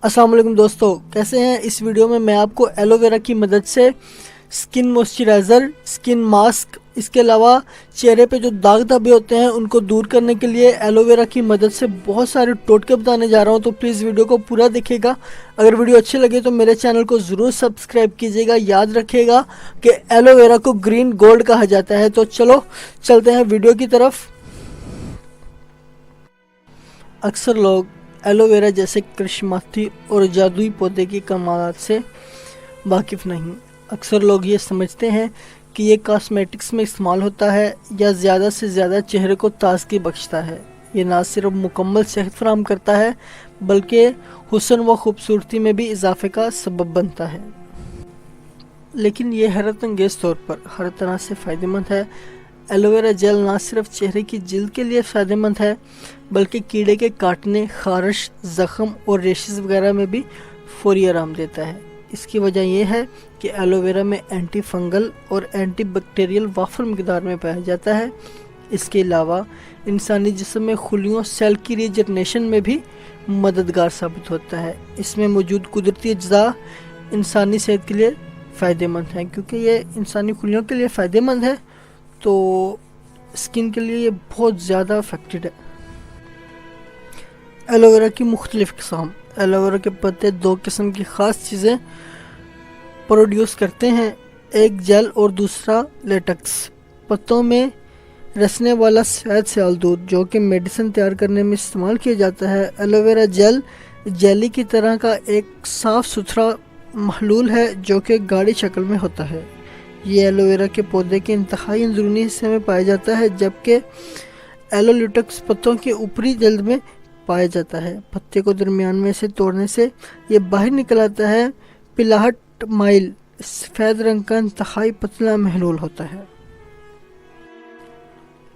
अस्सलाम वालेकुम दोस्तों, कैसे हैं। इस वीडियो में मैं आपको एलोवेरा की मदद से स्किन मॉइस्चराइज़र, स्किन मास्क, इसके अलावा चेहरे पे जो दाग धब्बे होते हैं उनको दूर करने के लिए एलोवेरा की मदद से बहुत सारे टोटके बताने जा रहा हूं। तो प्लीज़ वीडियो को पूरा देखिएगा। अगर वीडियो अच्छी लगे तो मेरे चैनल को ज़रूर सब्सक्राइब कीजिएगा। याद रखिएगा कि एलोवेरा को ग्रीन गोल्ड कहा जाता है। तो चलो चलते हैं वीडियो की तरफ। अक्सर लोग एलोवेरा जैसे करिश्माती और जादुई पौधे की कमाल से वाकिफ़ नहीं। अक्सर लोग ये समझते हैं कि ये कॉस्मेटिक्स में इस्तेमाल होता है या ज़्यादा से ज़्यादा चेहरे को ताजगी बख्शता है। ये ना सिर्फ मुकम्मल सेहत फराहम करता है बल्कि हुस्न व खूबसूरती में भी इजाफे का सबब बनता है। लेकिन ये हैरत अंगेज़ तौर पर हर तरह से फ़ायदेमंद है। एलोवेरा जेल ना सिर्फ चेहरे की जिल्द के लिए फ़ायदेमंद है बल्कि कीड़े के काटने, खारिश, ज़ख़म और रेशेस वगैरह में भी फौरी आराम देता है। इसकी वजह यह है कि एलोवेरा में एंटी फंगल और एंटी बैक्टीरियल वाफर मकदार में पाया जाता है। इसके अलावा इंसानी जिस्म में खुलियों सेल की रीजनरेशन में भी मददगार साबित होता है। इसमें मौजूद कुदरती अज्जा इंसानी सेहत के लिए फ़ायदेमंद हैं। क्योंकि ये इंसानी खुलियों के लिए फ़ायदेमंद है तो स्किन के लिए ये बहुत ज़्यादा अफेक्टेड है। एलोवेरा की मुख्तलिफ़ किस्म। एलोवेरा के पत्ते दो किस्म की ख़ास चीज़ें प्रोड्यूस करते हैं, एक जेल और दूसरा लेटेक्स। पत्तों में रसने वाला शहद से दूध जो कि मेडिसिन तैयार करने में इस्तेमाल किया जाता है। एलोवेरा जेल जेली की तरह का एक साफ़ सुथरा महलूल है जो कि गाढ़ी शक्ल में होता है। ये एलोवेरा के पौधे के इंतहाई अंदरूनी हिस्से में पाया जाता है जबकि एलोल्यूटेक्स पत्तों के ऊपरी जल्द में पाया जाता है। पत्ते को दरमियान में से तोड़ने से ये बाहर निकल आता है। पिलाहट माइल सफ़ेद रंग का इंतहाई पतला महलूल होता है।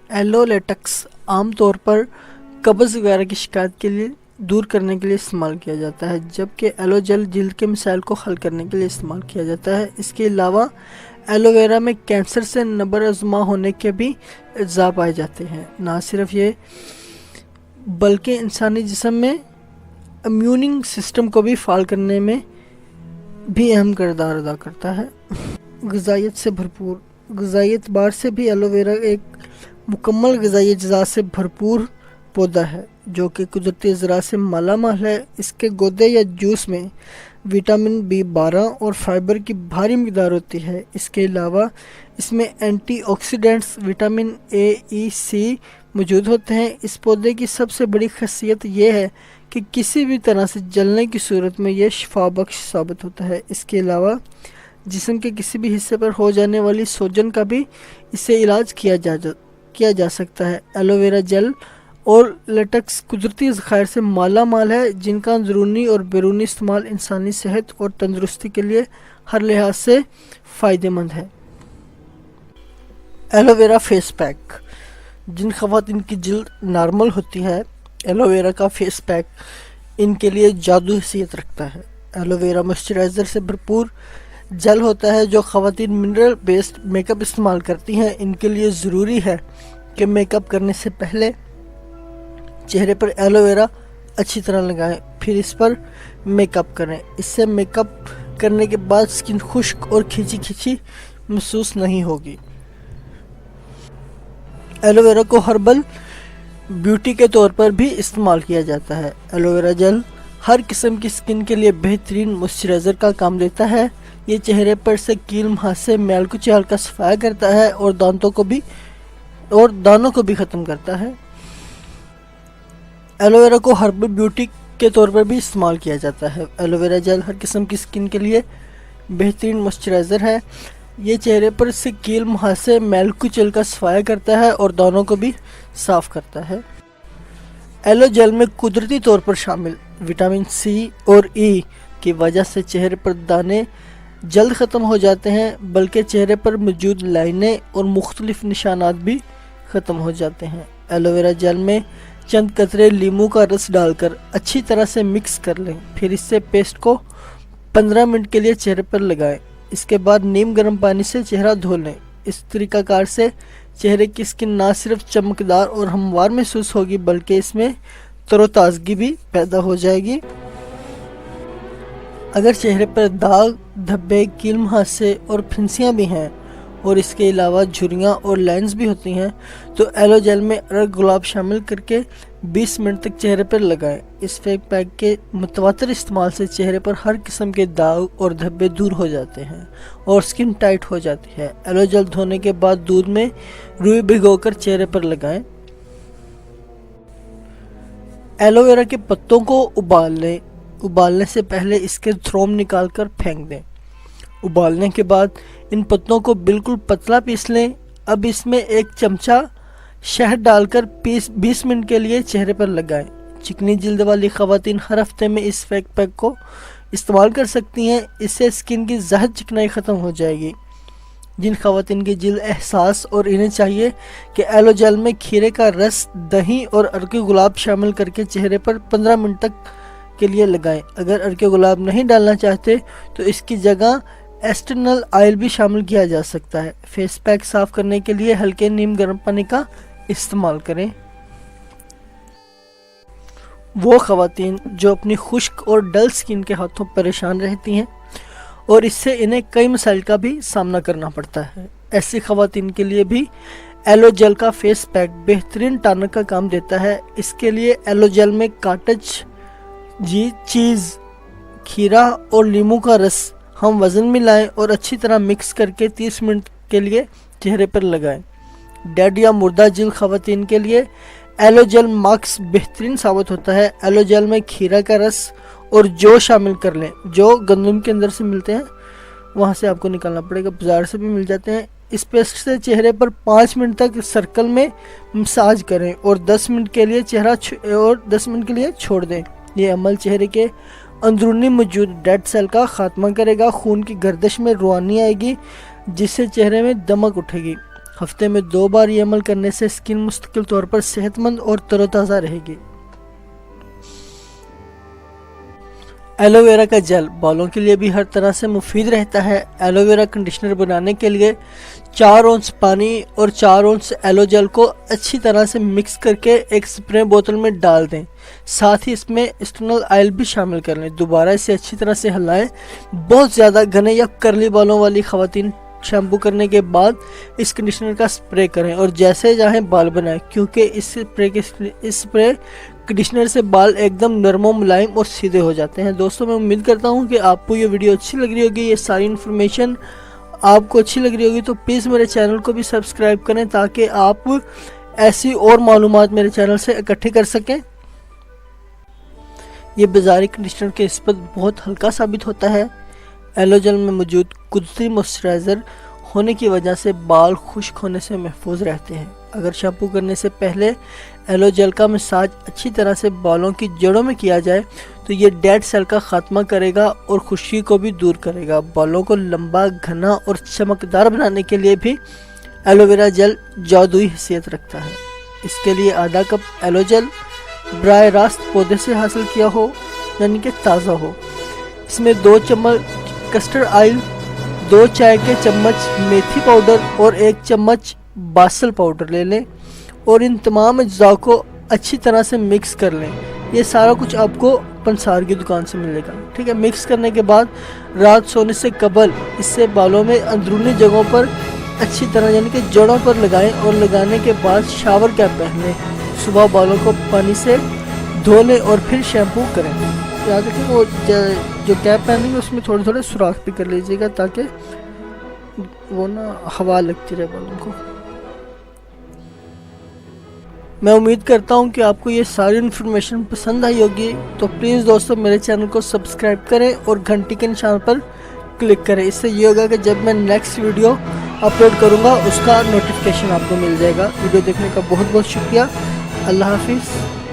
एलोलेटेक्स आम तौर पर कब्ज़ वगैरह की शिकायत के लिए दूर करने के लिए इस्तेमाल किया जाता है जबकि एलोजेल जिल्द के मसाइल को हल करने के लिए इस्तेमाल किया जाता है। इसके अलावा एलोवेरा में कैंसर से नबर आज़मा होने के भी अज्जा पाए जाते हैं। ना सिर्फ ये बल्कि इंसानी जिस्म में इम्यूनिंग सिस्टम को भी फाल करने में भी अहम किरदार अदा करता है। ग़िज़ाइयत से भरपूर। ग़िज़ाई एतबार से भी एलोवेरा एक मुकम्मल ग़िज़ाई अज्जा से भरपूर पौधा है जो कि कुदरती अज़रा से मालामाल है। इसके गूदे या जूस में विटामिन B12 और फाइबर की भारी मकदार होती है। इसके अलावा इसमें antioxidants vitamin A, E, C मौजूद होते हैं। इस पौधे की सबसे बड़ी खासियत यह है कि किसी भी तरह से जलने की सूरत में यह शिफा बख्श साबित होता है। इसके अलावा जिस्म के किसी भी हिस्से पर हो जाने वाली सूजन का भी इससे इलाज किया जा सकता है। एलोवेरा जेल और लेटेक्स कुदरती ज़खायर से माला माल है जिनका अंदरूनी और बैरूनी इस्तेमाल इंसानी सेहत और तंदुरुस्ती के लिए हर लिहाज से फ़ायदेमंद है। Aloe vera face pack. जिन ख़वातीन की जिल्द नॉर्मल होती है एलोवेरा का फेस पैक इनके लिए जादू हैसियत रखता है। एलोवेरा मॉइस्चराइज़र से भरपूर जेल होता है जो ख़वातीन मिनरल बेस्ड मेकअप इस्तेमाल करती हैं। इनके लिए ज़रूरी है कि मेकअप करने से पहले चेहरे पर एलोवेरा अच्छी तरह लगाएं, फिर इस पर मेकअप करें। इससे मेकअप करने के बाद स्किन खुश्क और खिंची खिंची महसूस नहीं होगी। एलोवेरा को हर्बल ब्यूटी के तौर पर भी इस्तेमाल किया जाता है। एलोवेरा जेल हर किस्म की स्किन के लिए बेहतरीन मॉइस्चराइज़र का काम देता है। ये चेहरे पर से कील मुहासे मैल कुचैल का सफाया करता है और दानों को भी ख़त्म करता है। एलोवेरा को हर्बल ब्यूटी के तौर पर भी इस्तेमाल किया जाता है। एलोवेरा जेल हर किस्म की स्किन के लिए बेहतरीन मॉइस्चराइज़र है। ये चेहरे पर से कील मुहासे मैल कुचैल का सफाया करता है और दानों को भी साफ़ करता है। एलो जेल में कुदरती तौर पर शामिल विटामिन C और E की वजह से चेहरे पर दाने जल्द ख़त्म हो जाते हैं बल्कि चेहरे पर मौजूद लाइनें और मुख्तलिफ निशानात भी ख़त्म हो जाते हैं। एलोवेरा जेल में चंद कतरे लीमू का रस डालकर अच्छी तरह से मिक्स कर लें, फिर इससे पेस्ट को 15 मिनट के लिए चेहरे पर लगाएं। इसके बाद नीम गर्म पानी से चेहरा धो लें। इस तरीक़ाकार से चेहरे की स्किन ना सिर्फ चमकदार और हमवार महसूस होगी बल्कि इसमें तरोताज़गी भी पैदा हो जाएगी। اگر چہرے پر داغ، دھبے، کیل مہاسے اور پھنسیاں بھی ہیں اور اس کے علاوہ جھریاں اور لائنز بھی ہوتی ہیں تو ایلو جیل میں ارگ گلاب شامل کر کے 20 منٹ تک چہرے پر لگائیں۔ اس فیس پیک کے متواتر استعمال سے چہرے پر ہر قسم کے داغ اور دھبے دور ہو جاتے ہیں اور سکن ٹائٹ ہو جاتی ہے۔ ایلو جیل دھونے کے بعد دودھ میں روئی بھگو کر چہرے پر لگائیں۔ ایلو ویرا کے پتوں کو ابال لیں۔ ابالنے سے پہلے اس کے تھروم نکال کر پھینک دیں۔ ابالنے کے بعد ان پتوں کو بالکل پتلا پیس لیں۔ اب اس میں 1 چمچہ شہد ڈال کر 20 منٹ کے لیے چہرے پر لگائیں۔ چکنی جلد والی خواتین ہر ہفتے میں اس فیس پیک کو استعمال کر سکتی ہیں۔ اس سے سکن کی زائد چکنائی ختم ہو جائے گی۔ جن خواتین کی جلد حساس اور انہیں چاہیے کہ ایلو جیل میں کھیرے کا رس، دہی اور ارگ گلاب شامل کر کے چہرے پر 15 منٹ تک کے لیے لگائیں۔ اگر ارگ گلاب نہیں ڈالنا چاہتے تو اس کی جگہ ایسٹرنل آئل بھی شامل کیا جا سکتا ہے۔ فیس پیک صاف کرنے کے لیے ہلکے نیم گرم پانی کا استعمال کریں۔ وہ خواتین جو اپنی خشک اور ڈل سکن کے ہاتھوں پریشان رہتی ہیں اور اس سے انہیں کئی مسائل کا بھی سامنا کرنا پڑتا ہے، ایسی خواتین کے لیے بھی ایلو جیل کا فیس پیک بہترین ٹانر کا کام دیتا ہے۔ اس کے لیے ایلو جیل میں کاٹج چیز، کھیرا اور لیموں کا رس ہم وزن میں لائیں اور اچھی طرح مکس کر کے 30 منٹ کے لیے چہرے پر لگائیں۔ ڈیڈ یا مردہ جلد خواتین کے لیے ایلو جیل ماسک بہترین ثابت ہوتا ہے۔ ایلو جیل میں کھیرا کا رس اور جو شامل کر لیں، جو گندم کے اندر سے ملتے ہیں، وہاں سے آپ کو نکالنا پڑے گا، بازار سے بھی مل جاتے ہیں۔ اس پیسٹ سے چہرے پر 5 منٹ تک سرکل میں مساج کریں اور 10 منٹ کے لیے چھوڑ دیں۔ یہ عمل چہرے کے اندرونی موجود ڈیڈ سیل کا خاتمہ کرے گا۔ خون کی گردش میں روانی آئے گی جس سے چہرے میں دمک اٹھے گی۔ ہفتے میں 2 بار یہ عمل کرنے سے سکن مستقل طور پر صحت مند اور تر و تازہ رہے گی۔ ایلو ویرا کا جیل بالوں کے لیے بھی ہر طرح سے مفید رہتا ہے۔ ایلو ویرا کنڈیشنر بنانے کے لیے 4 اونس پانی اور 4 اونس ایلو جیل کو اچھی طرح سے مکس کر کے ایک سپرے بوتل میں ڈال دیں۔ ساتھ ہی اس میں ایسٹرنل آئل بھی شامل کر لیں۔ دوبارہ اسے اچھی طرح سے ہلائیں۔ بہت زیادہ گھنے یا کرلی بالوں والی خواتین شیمپو کرنے کے بعد اس کنڈیشنر کا سپرے کریں اور جیسے چاہیں بال بنائیں، کیونکہ اس سپرے کنڈیشنر سے بال ایک دم نرم و ملائم اور سیدھے ہو جاتے ہیں۔ دوستوں میں امید کرتا ہوں کہ آپ کو یہ ویڈیو اچھی لگ رہی ہوگی۔ یہ ساری انفارمیشن آپ کو اچھی لگ رہی ہوگی تو پلیز میرے چینل کو بھی سبسکرائب کریں تاکہ آپ ایسی اور معلومات میرے چینل سے اکٹھے کر سکیں۔ یہ بازاری کنڈیشنر کے نسبت بہت ہلکا ثابت ہوتا ہے۔ ایلو جیل میں موجود قدرتی موئسچرائزر ہونے کی وجہ سے بال خشک ہونے سے محفوظ رہتے ہیں۔ اگر شیمپو کرنے سے پہلے ایلو جیل کا مساج اچھی طرح سے بالوں کی جڑوں میں کیا جائے تو یہ ڈیڈ سیل کا خاتمہ کرے گا اور خشکی کو بھی دور کرے گا۔ بالوں کو لمبا، گھنا اور چمکدار بنانے کے لیے بھی ایلو ویرا جیل جادوئی حیثیت رکھتا ہے۔ اس کے لیے آدھا کپ ایلو جیل براہ راست پودے سے حاصل کیا ہو، یعنی کہ تازہ ہو۔ اس میں 2 چمچ کسٹرڈ آئل، 2 چائے کے چمچ میتھی پاؤڈر اور 1 چمچ باسل پاؤڈر لے لیں اور ان تمام اجزاء کو اچھی طرح سے مکس کر لیں۔ یہ سارا کچھ آپ کو پنسار کی دکان سے ملے گا، ٹھیک ہے۔ مکس کرنے کے بعد رات سونے سے قبل اس سے بالوں میں اندرونی جگہوں پر اچھی طرح یعنی کہ جڑوں پر لگائیں اور لگانے کے بعد شاور کیپ پہن لیں۔ صبح بالوں کو پانی سے دھو لیں اور پھر شیمپو کریں۔ یاد رکھیں وہ جو کیپ پہنیں گے اس میں تھوڑے تھوڑے سوراخ بھی کر لیجیے گا تاکہ وہ ہوا لگتی رہے بالوں کو۔ میں امید کرتا ہوں کہ آپ کو یہ ساری انفارمیشن پسند آئی ہوگی، تو پلیز دوستو میرے چینل کو سبسکرائب کریں اور گھنٹی کے نشان پر کلک کریں۔ اس سے یہ ہوگا کہ جب میں نیکسٹ ویڈیو اپلوڈ کروں گا اس کا نوٹیفیکیشن آپ کو مل جائے گا۔ ویڈیو دیکھنے کا بہت بہت شکریہ۔ اللہ حافظ۔